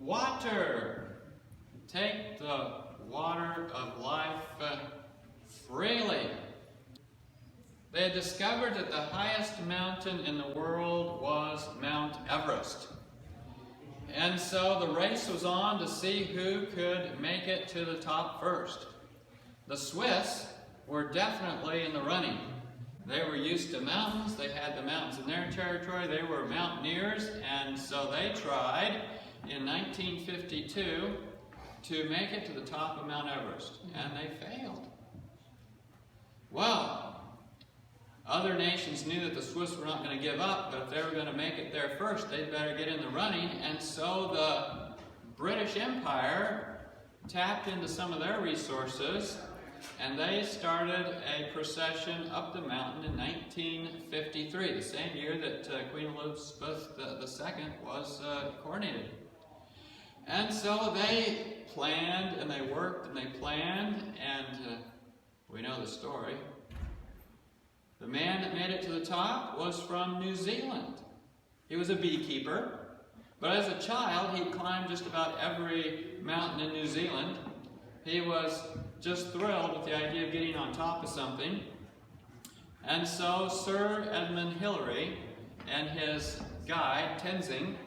water. Take the water of life freely. They had discovered that the highest mountain in the world was Mount Everest. And so the race was on to see who could make it to the top first. The Swiss were definitely in the running. They were used to mountains. They had the mountains in their territory. They were mountaineers, and so they tried in 1952 to make it to the top of Mount Everest, and they failed. Well, other nations knew that the Swiss were not going to give up, but if they were going to make it there first, they'd better get in the running, and so the British Empire tapped into some of their resources, and they started a procession up the mountain in 1953, the same year that Queen Elizabeth II was coronated. And so they planned and they worked and they planned, and we know the story. The man that made it to the top was from New Zealand. He was a beekeeper, but as a child he climbed just about every mountain in New Zealand. He was just thrilled with the idea of getting on top of something. And so Sir Edmund Hillary and his guide, Tenzing,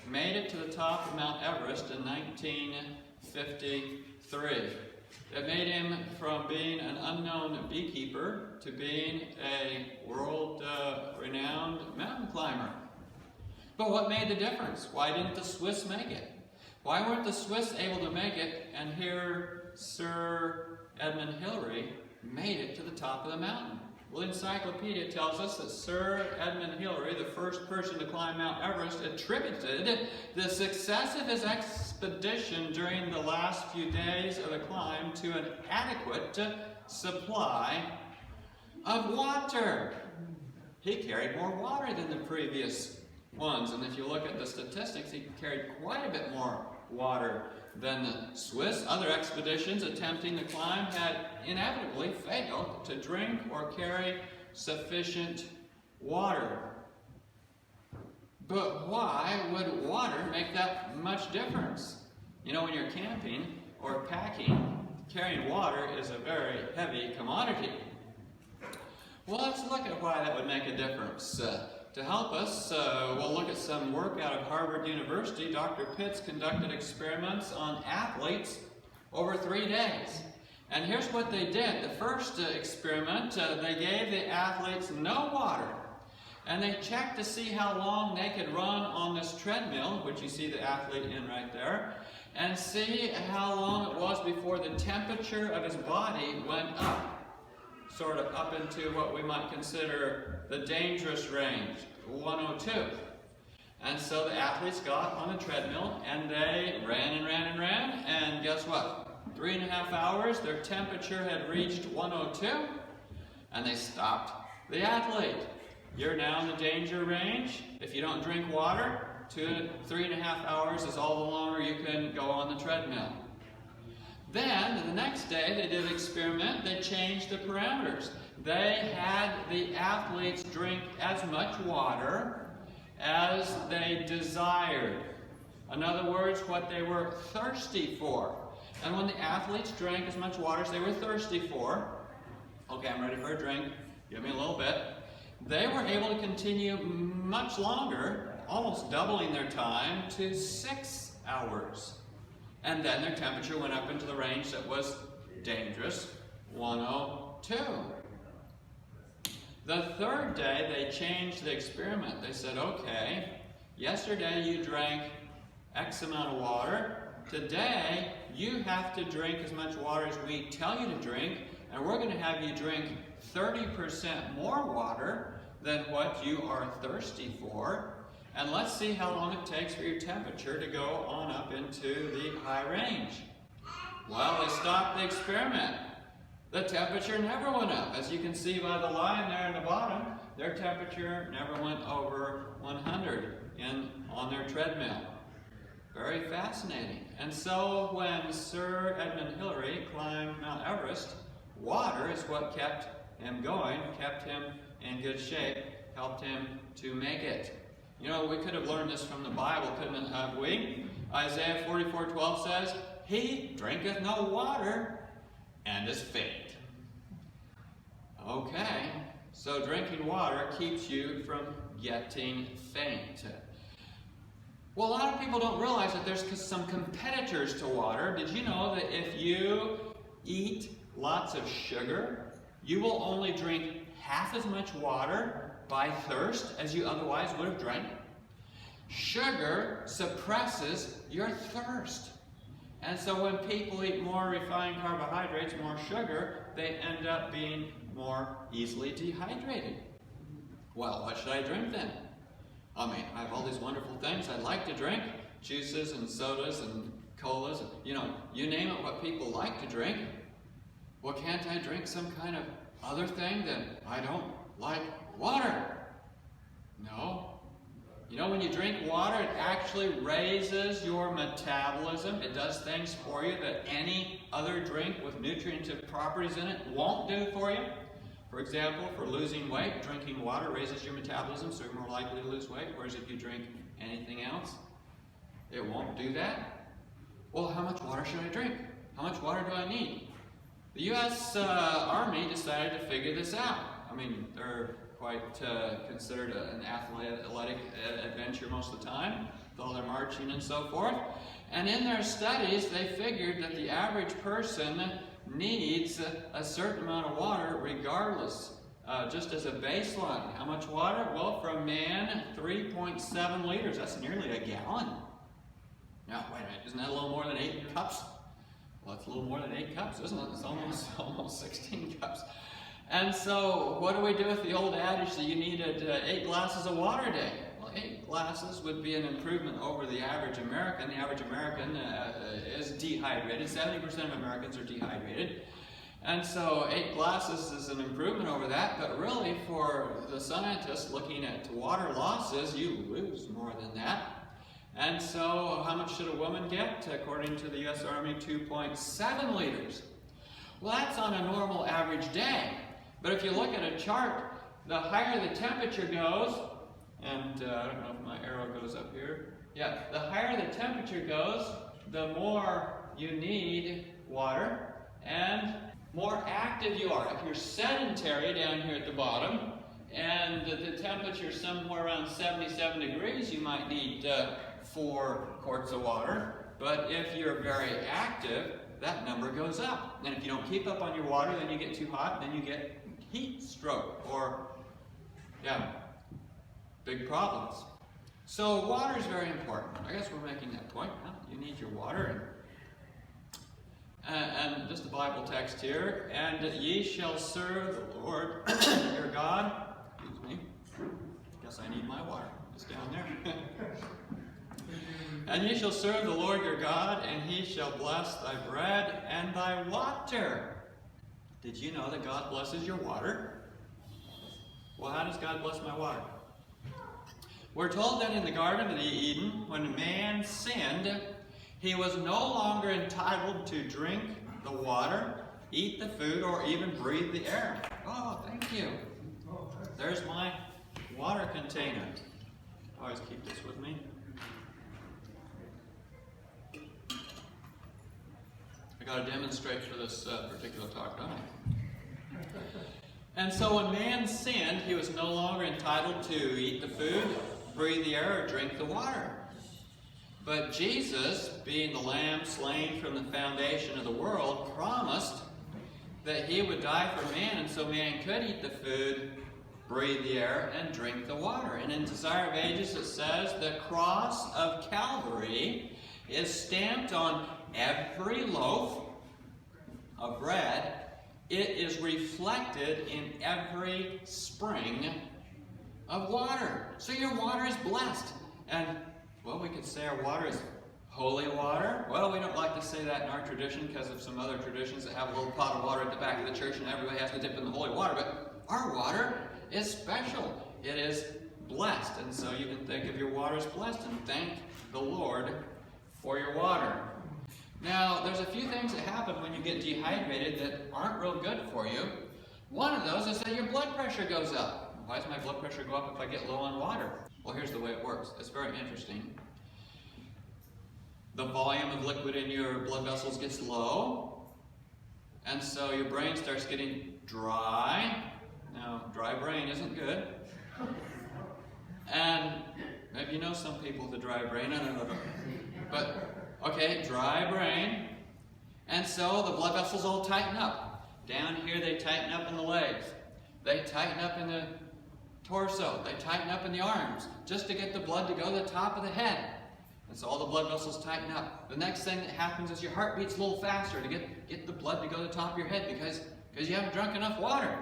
made it to the top of Mount Everest in 1953. It made him from being an unknown beekeeper to being a world-renowned mountain climber. But what made the difference? Why didn't the Swiss make it? Why weren't the Swiss able to make it, and here Sir Edmund Hillary made it to the top of the mountain? Well, the encyclopedia tells us that Sir Edmund Hillary, the first person to climb Mount Everest, attributed the success of his expedition during the last few days of the climb to an adequate supply of water. He carried more water than the previous ones, and if you look at the statistics, he carried quite a bit more water than the Swiss. Other expeditions attempting to climb had inevitably failed to drink or carry sufficient water. But why would water make that much difference? You know, when you're camping or packing, carrying water is a very heavy commodity. Well, let's look at why that would make a difference. To help us, we'll look at some work out of Harvard University. Dr. Pitts conducted experiments on athletes over 3 days. And here's what they did. The first experiment, they gave the athletes no water. And they checked to see how long they could run on this treadmill, which you see the athlete in right there, and see how long it was before the temperature of his body went up. Sort of up into what we might consider the dangerous range, 102. And so the athletes got on the treadmill and they ran and ran and ran, and guess what? 3.5 hours, their temperature had reached 102, and they stopped the athlete. You're now in the danger range. If you don't drink water, 2 to 3.5 hours is all the longer you can go on the treadmill. Then, the next day, they did an experiment. They changed the parameters. They had the athletes drink as much water as they desired. In other words, what they were thirsty for. And when the athletes drank as much water as they were thirsty for, okay, I'm ready for a drink, give me a little bit, they were able to continue much longer, almost doubling their time to 6 hours. And then their temperature went up into the range that was dangerous, 102. The third day, they changed the experiment. They said, okay, yesterday you drank X amount of water. Today, you have to drink as much water as we tell you to drink, and we're going to have you drink 30% more water than what you are thirsty for. And let's see how long it takes for your temperature to go on up into the high range. Well, they stopped the experiment. The temperature never went up. As you can see by the line there in the bottom, their temperature never went over 100 on their treadmill. Very fascinating. And so when Sir Edmund Hillary climbed Mount Everest, water is what kept him going, kept him in good shape, helped him to make it. You know, we could have learned this from the Bible, couldn't have we? Isaiah 44:12 says, "He drinketh no water and is faint." Okay, so drinking water keeps you from getting faint. Well, a lot of people don't realize that there's some competitors to water. Did you know that if you eat lots of sugar, you will only drink half as much water by thirst as you otherwise would have drank? Sugar suppresses your thirst. And so when people eat more refined carbohydrates, more sugar, they end up being more easily dehydrated. Well, what should I drink then? I mean, I have all these wonderful things I'd like to drink. Juices and sodas and colas. You name it, what people like to drink. Well, can't I drink some kind of other thing that I don't like water? No. When you drink water, it actually raises your metabolism. It does things for you that any other drink with nutritive properties in it won't do for you. For example, for losing weight, drinking water raises your metabolism, so you're more likely to lose weight, whereas if you drink anything else, it won't do that. Well, how much water should I drink? How much water do I need? The U.S. Army decided to figure this out. I mean, they're quite considered an athletic adventure most of the time, though they're marching and so forth. And in their studies, they figured that the average person needs a certain amount of water regardless, just as a baseline. How much water? Well, for a man, 3.7 liters. That's nearly a gallon. Now, wait a minute, isn't that a little more than 8 cups? Well, it's a little more than 8 cups, isn't it? It's almost 16 cups. And so, what do we do with the old adage that you needed 8 glasses of water a day? Well, 8 glasses would be an improvement over the average American. The average American is dehydrated. 70% of Americans are dehydrated. And so 8 glasses is an improvement over that, but really for the scientists looking at water losses, you lose more than that. And so how much should a woman get? According to the U.S. Army, 2.7 liters. Well, that's on a normal average day. But if you look at a chart, the higher the temperature goes, and I don't know if my arrow goes up here. Yeah, the higher the temperature goes, the more you need water and more active you are. If you're sedentary down here at the bottom and the temperature is somewhere around 77 degrees, you might need 4 quarts of water. But if you're very active, that number goes up. And if you don't keep up on your water, then you get too hot, then you get heat stroke or, big problems. So water is very important. I guess we're making that point. You need your water. And just the Bible text here. And ye shall serve the Lord your God. Excuse me. Guess I need my water. It's down there. And ye shall serve the Lord your God, and he shall bless thy bread and thy water. Did you know that God blesses your water? Well, how does God bless my water? We're told that in the Garden of Eden, when man sinned, he was no longer entitled to drink the water, eat the food, or even breathe the air. Oh, thank you. There's my water container. I always keep this with me. I got to demonstrate for this particular talk, don't I? And so when man sinned, he was no longer entitled to eat the food, breathe the air, or drink the water. But Jesus, being the Lamb slain from the foundation of the world, promised that he would die for man, and so man could eat the food, breathe the air, and drink the water. And in Desire of Ages it says, the cross of Calvary is stamped on every loaf of bread. It is reflected in every spring of water. So your water is blessed. And, well, we could say our water is holy water. Well, we don't like to say that in our tradition because of some other traditions that have a little pot of water at the back of the church and everybody has to dip in the holy water. But our water is special. It is blessed. And so you can think of your water as blessed and thank the Lord for your water. Now, there's a few things that happen when you get dehydrated that aren't real good for you. One of those is that your blood pressure goes up. Why does my blood pressure go up if I get low on water? Well, here's the way it works. It's very interesting. the volume of liquid in your blood vessels gets low, and so your brain starts getting dry. Now, dry brain isn't good. And maybe you know some people with a dry brain, I don't know. But, okay, dry brain. And so the blood vessels all tighten up. Down here they tighten up in the legs. They tighten up in the torso. They tighten up in the arms, just to get the blood to go to the top of the head. And so all the blood vessels tighten up. The next thing that happens is your heart beats a little faster to get the blood to go to the top of your head because you haven't drunk enough water.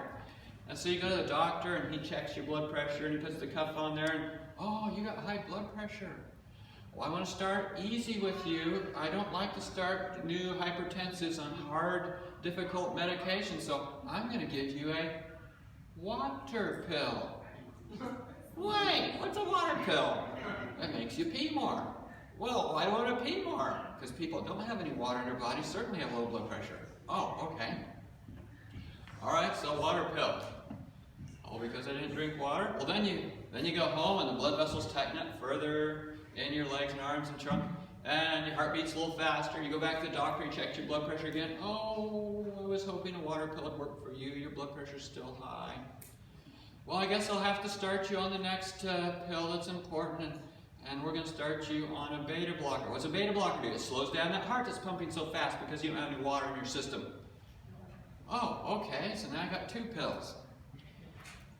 And so you go to the doctor and he checks your blood pressure and he puts the cuff on there and, oh, you got high blood pressure. Well, I want to start easy with you. I don't like to start new hypertensives on hard, difficult medication, so I'm going to give you a water pill. Wait, what's a water pill? It makes you pee more. Well, why do I want to pee more? Because people don't have any water in their body certainly have low blood pressure. Oh, okay. All right, so water pill. Oh, because I didn't drink water? Well, then you go home and the blood vessels tighten up further in your legs and arms and trunk, and your heart beats a little faster. You go back to the doctor, he checks your blood pressure again. Oh, I was hoping a water pill would work for you. Your blood pressure's still high. Well, I guess I'll have to start you on the next pill that's important, and we're going to start you on a beta blocker. What's a beta blocker do? It slows down that heart that's pumping so fast because you don't have any water in your system. Oh, okay, so now I got 2 pills.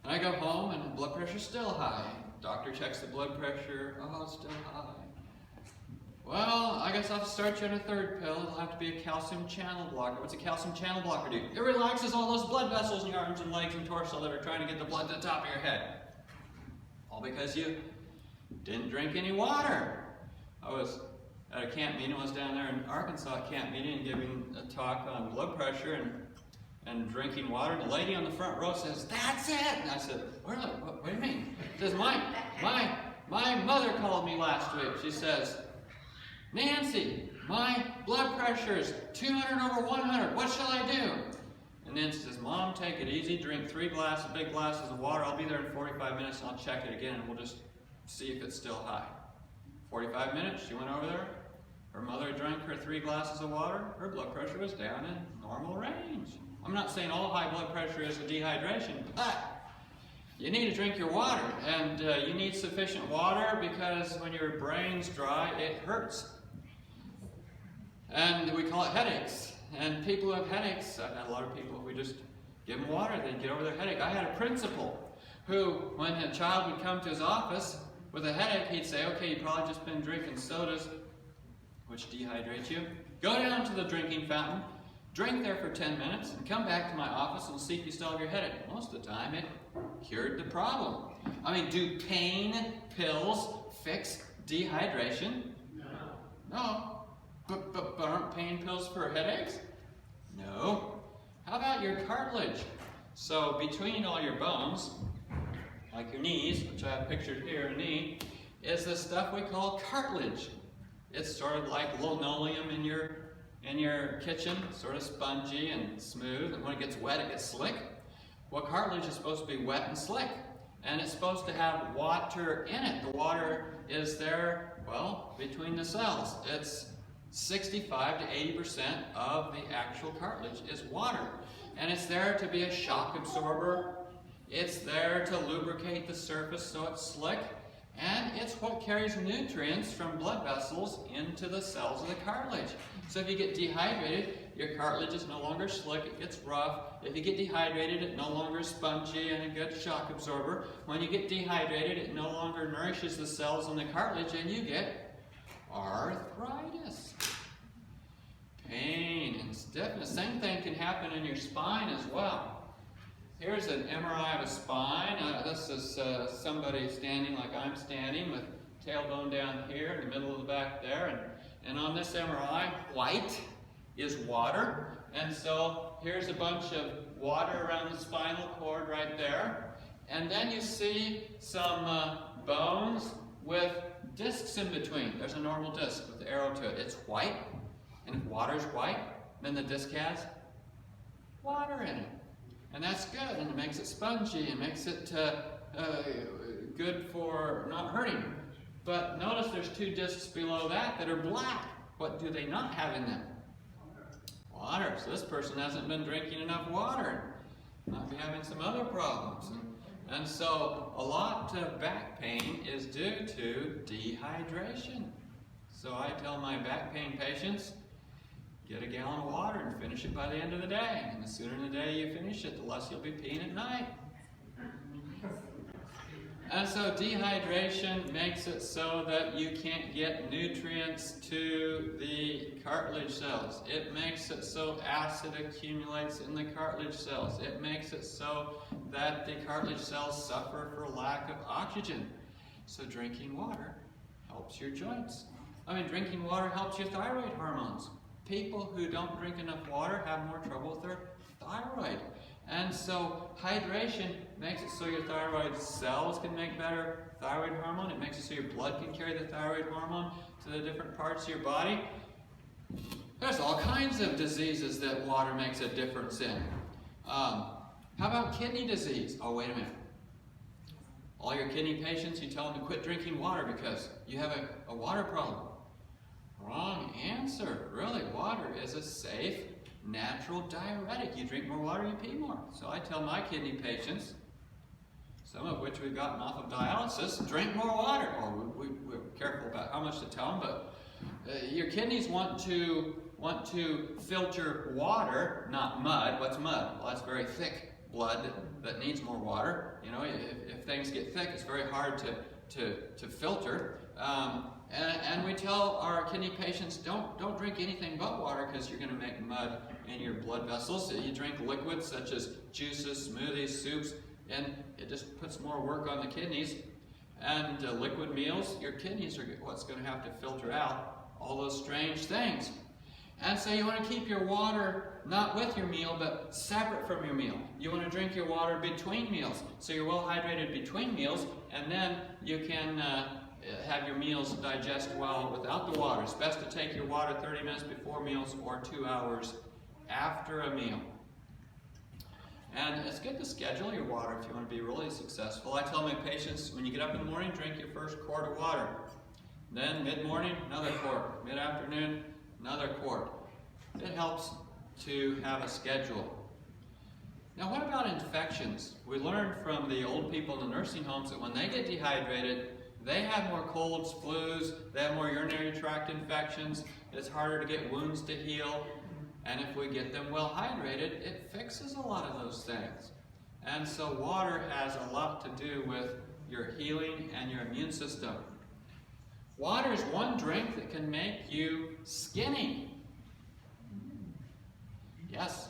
And I go home and the blood pressure's still high. Doctor checks the blood pressure. Oh, it's still high. Well, I guess I'll have to start you on a 3rd pill. It'll have to be a calcium channel blocker. What's a calcium channel blocker do? It relaxes all those blood vessels in your arms and legs and torso that are trying to get the blood to the top of your head. All because you didn't drink any water. I was at a camp meeting. I was down there in Arkansas camp meeting and giving a talk on blood pressure and drinking water. And the lady on the front row says, "That's it." And I said, "Really? What do you mean?" She says, my mother called me last week. She says, "Nancy, my blood pressure's 200/100. What shall I do?" And Nancy says, "Mom, take it easy. Drink 3 big glasses of water. I'll be there in 45 minutes and I'll check it again and we'll just see if it's still high." 45 minutes, she went over there. Her mother drank her 3 glasses of water. Her blood pressure was down in normal range. I'm not saying all high blood pressure is a dehydration, but you need to drink your water, and you need sufficient water because when your brain's dry, it hurts. And we call it headaches. And people who have headaches, I've had a lot of people, if we just give them water, they get over their headache. I had a principal who, when a child would come to his office with a headache, he'd say, "Okay, you've probably just been drinking sodas, which dehydrates you. Go down to the drinking fountain, drink there for 10 minutes, and come back to my office and see if you still have your headache." Most of the time, it cured the problem. I mean, do pain pills fix dehydration? No. But aren't pain pills for headaches? No. How about your cartilage? So between all your bones, like your knees, which I have pictured here, a knee, is the stuff we call cartilage. It's sort of like linoleum in your kitchen, sort of spongy and smooth, and when it gets wet, it gets slick. Well, cartilage is supposed to be wet and slick, and it's supposed to have water in it. The water is there, well, between the cells. It's 65 to 80% of the actual cartilage is water, and it's there to be a shock absorber. It's there to lubricate the surface so it's slick, and it's what carries nutrients from blood vessels into the cells of the cartilage. So if you get dehydrated, your cartilage is no longer slick, it gets rough. If you get dehydrated, it no longer is spongy and a good shock absorber. When you get dehydrated, it no longer nourishes the cells in the cartilage and you get arthritis. Pain and stiffness. Same thing can happen in your spine as well. Here's an MRI of a spine. This is somebody standing like I'm standing with tailbone down here in the middle of the back there. And on this MRI, white is water. And so here's a bunch of water around the spinal cord right there. And then you see some bones with discs in between. There's a normal disc with the arrow to it. It's white. And if water's white, then the disc has water in it. And that's good, and it makes it spongy, and makes it good for not hurting. But notice there's 2 discs below that are black. What do they not have in them? Water. So this person hasn't been drinking enough water. Might be having some other problems. And so a lot of back pain is due to dehydration. So I tell my back pain patients, get a gallon of water and finish it by the end of the day. And the sooner in the day you finish it, the less you'll be peeing at night. And so dehydration makes it so that you can't get nutrients to the cartilage cells. It makes it so acid accumulates in the cartilage cells. It makes it so that the cartilage cells suffer for lack of oxygen. So drinking water helps your joints. Drinking water helps your thyroid hormones. People who don't drink enough water have more trouble with their thyroid. And so hydration makes it so your thyroid cells can make better thyroid hormone. It makes it so your blood can carry the thyroid hormone to the different parts of your body. There's all kinds of diseases that water makes a difference in. How about kidney disease? Oh, wait a minute. All your kidney patients, you tell them to quit drinking water because you have a water problem. Wrong answer. Really, water is a safe, natural diuretic. You drink more water, you pee more. So I tell my kidney patients, some of which we've gotten off of dialysis, drink more water. Oh, we're careful about how much to tell them, but your kidneys want to filter water, not mud. What's mud? Well, that's very thick blood that needs more water. You know, if things get thick, it's very hard to filter. And we tell our kidney patients, don't drink anything but water because you're going to make mud in your blood vessels. So you drink liquids such as juices, smoothies, soups, and it just puts more work on the kidneys. And liquid meals, your kidneys are what's going to have to filter out all those strange things. And so you want to keep your water not with your meal, but separate from your meal. You want to drink your water between meals, so you're well hydrated between meals, and then you can have your meals digest well without the water. It's best to take your water 30 minutes before meals or 2 hours after a meal. And it's good to schedule your water if you want to be really successful. I tell my patients, when you get up in the morning, drink your first quart of water. Then mid-morning, another quart. Mid-afternoon, another quart. It helps to have a schedule. Now what about infections? We learned from the old people in the nursing homes that when they get dehydrated, they have more colds, flus, they have more urinary tract infections, it's harder to get wounds to heal, and if we get them well hydrated, it fixes a lot of those things. And so water has a lot to do with your healing and your immune system. Water is one drink that can make you skinny. Yes,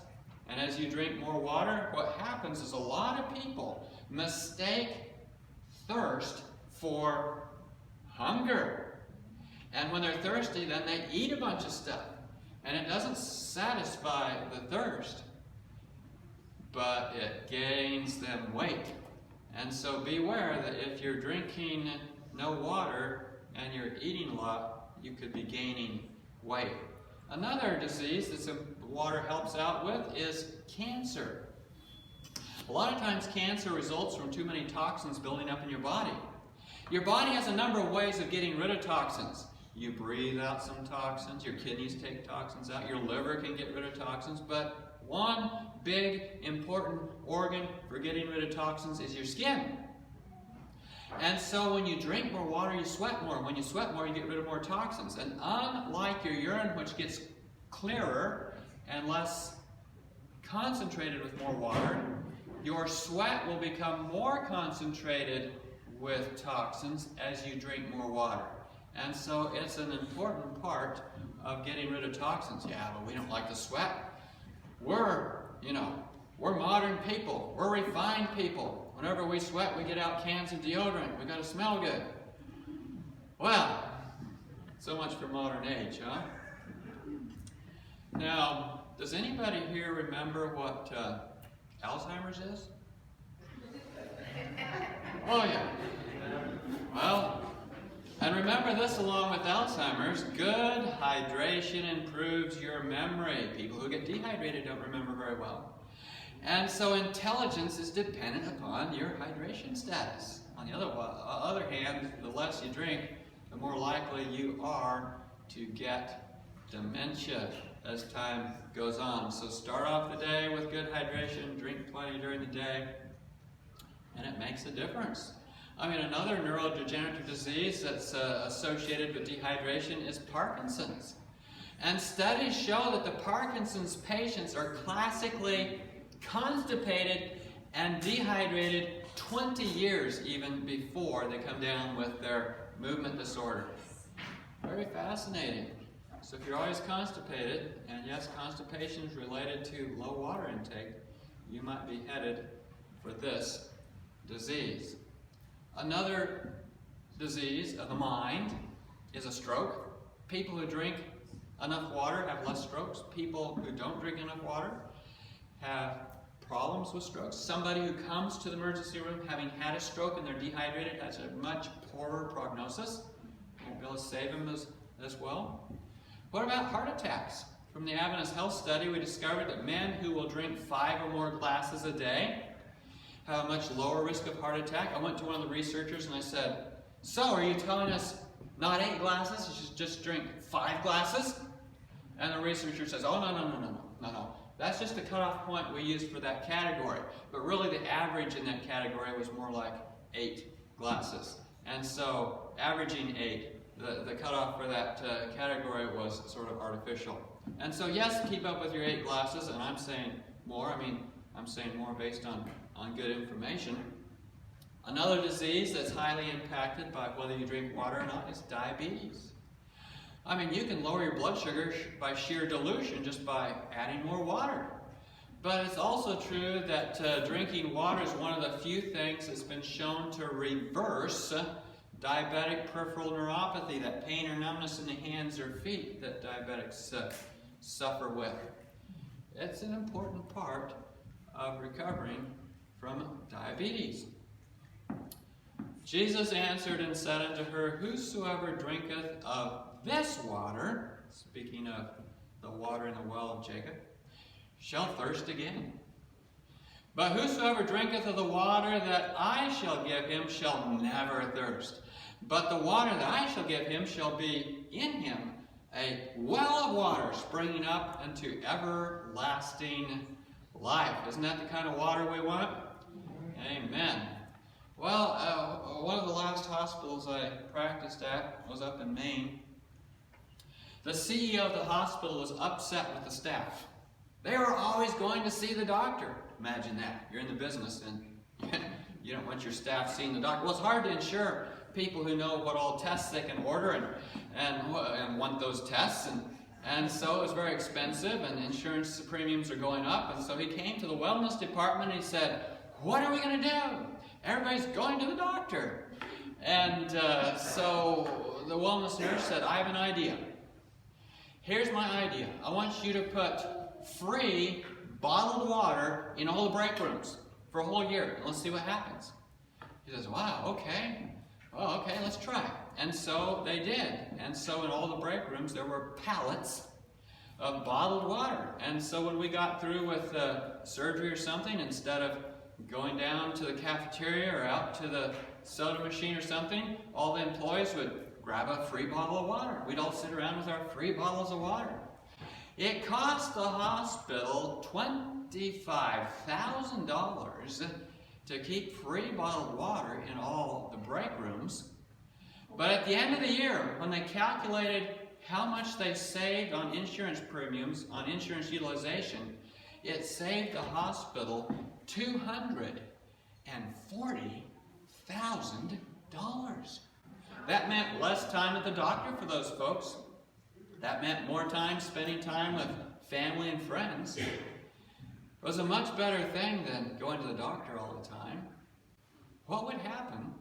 and as you drink more water, what happens is a lot of people mistake thirst for hunger. And when they're thirsty, then they eat a bunch of stuff. And it doesn't satisfy the thirst, but it gains them weight. And so beware that if you're drinking no water and you're eating a lot, you could be gaining weight. Another disease that water helps out with is cancer. A lot of times cancer results from too many toxins building up in your body. Your body has a number of ways of getting rid of toxins. You breathe out some toxins, your kidneys take toxins out, your liver can get rid of toxins, but one big important organ for getting rid of toxins is your skin. And so when you drink more water, you sweat more. When you sweat more, you get rid of more toxins. And unlike your urine, which gets clearer and less concentrated with more water, your sweat will become more concentrated with toxins as you drink more water. And so it's an important part of getting rid of toxins. Yeah, but we don't like to sweat. We're modern people. We're refined people. Whenever we sweat, we get out cans of deodorant. We got to smell good. Well, so much for modern age, huh? Now, does anybody here remember what Alzheimer's is? Oh, yeah. Well, and remember this along with Alzheimer's, good hydration improves your memory. People who get dehydrated don't remember very well. And so intelligence is dependent upon your hydration status. On the other hand, the less you drink, the more likely you are to get dementia as time goes on. So start off the day with good hydration, drink plenty during the day, and it makes a difference. I mean, another neurodegenerative disease that's associated with dehydration is Parkinson's. And studies show that the Parkinson's patients are classically constipated and dehydrated 20 years even before they come down with their movement disorder. Very fascinating. So if you're always constipated, and yes, constipation is related to low water intake, you might be headed for this disease. Another disease of the mind is a stroke. People who drink enough water have less strokes. People who don't drink enough water have problems with strokes. Somebody who comes to the emergency room having had a stroke and they're dehydrated has a much poorer prognosis. Won't be able to save them as well. What about heart attacks? From the Adventist Health Study, we discovered that men who will drink 5 or more glasses a day have a much lower risk of heart attack. I went to one of the researchers and I said, so are you telling us not 8 glasses, you should just drink 5 glasses? And the researcher says, oh, no. That's just the cutoff point we used for that category. But really the average in that category was more like 8 glasses. And so averaging 8, the cutoff for that category was sort of artificial. And so yes, keep up with your 8 glasses, and I'm saying more. I'm saying more based on good information. Another disease that's highly impacted by whether you drink water or not is diabetes. I mean, you can lower your blood sugar by sheer dilution just by adding more water. But it's also true that drinking water is one of the few things that's been shown to reverse diabetic peripheral neuropathy, that pain or numbness in the hands or feet that diabetics suffer with. It's an important part of recovering from diabetes. Jesus answered and said unto her, whosoever drinketh of this water, speaking of the water in the well of Jacob, shall thirst again. But whosoever drinketh of the water that I shall give him shall never thirst. But the water that I shall give him shall be in him a well of water springing up into everlasting life. Isn't that the kind of water we want? Amen. Well, one of the last hospitals I practiced at was up in Maine. The CEO of the hospital was upset with the staff. They were always going to see the doctor. Imagine that. You're in the business and you don't want your staff seeing the doctor. Well, it's hard to insure people who know what all tests they can order and want those tests. And so it was very expensive, and insurance premiums are going up. And so he came to the wellness department and he said, what are we going to do? Everybody's going to the doctor. And so the wellness nurse said, I have an idea. Here's my idea. I want you to put free bottled water in all the break rooms for a whole year. And let's see what happens. He says, wow, okay. Well, okay, let's try. And so they did. And so in all the break rooms, there were pallets of bottled water. And so when we got through with surgery or something, instead of going down to the cafeteria or out to the soda machine or something, all the employees would grab a free bottle of water. We'd all sit around with our free bottles of water. It cost the hospital $25,000 to keep free bottled water in all the break rooms. But at the end of the year, when they calculated how much they saved on insurance premiums, on insurance utilization, it saved the hospital $240,000. That meant less time at the doctor for those folks. That meant more time spending time with family and friends. It was a much better thing than going to the doctor all the time. What would happen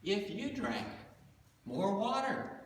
if you drank more water?